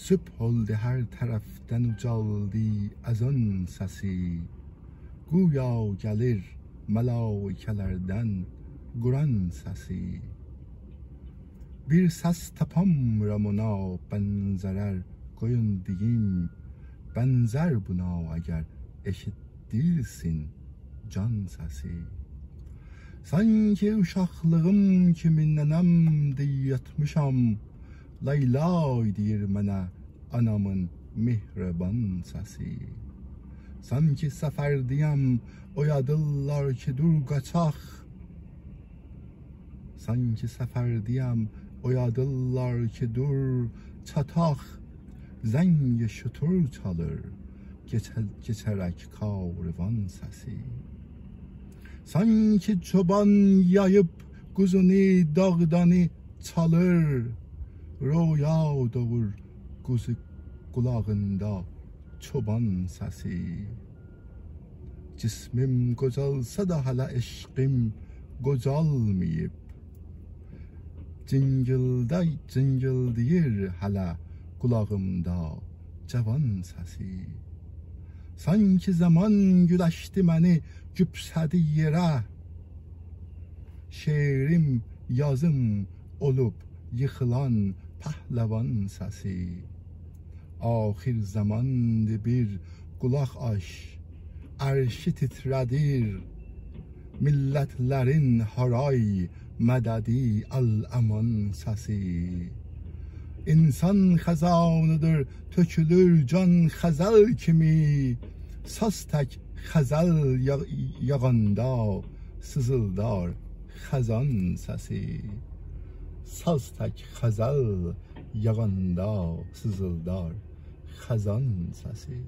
Sübh oldu her taraftan ucaldı azan sesi. Güya gelir melaikelerden Kur'an sesi. Bir ses tapamıram ona benzerer koyun diyeyim. Benzer buna eğer eşit değilsin can sesi. Sanki uşaqlığım kimi nenem diye yatmışam. Layla deyir mənə anamın mehriban səsi. Sanki səfərdiyəm oyadırlar ki dur qaçaq. Sanki səfərdiyəm oyadırlar ki dur çataq. Zəng şutur çalır geçərək karvan səsi. Sanki çoban yayıb quzunu dağdanı çalır. Rüya doğur kuzu kulağında çoban sesi. Cismim qocalsa da hala eşqim qocalmayıb. Cingildəyir hala kulağımda cavan sesi. Sanki zaman güləşdi məni cübsədi yerə. Şeirim yazım olub yıkılan pəhləvan səsi. Axir zamandı bir qulaq aş, ərşi titrədir. Millətlərin haray mədədi al-əman səsi. İnsan xəzanıdır, tökülür can xəzəl kimi. Saz tək xəzəl yağanda sızıldar xəzan səsi. Saz tək xəzəl yağanda sızıldar xəzan səsi.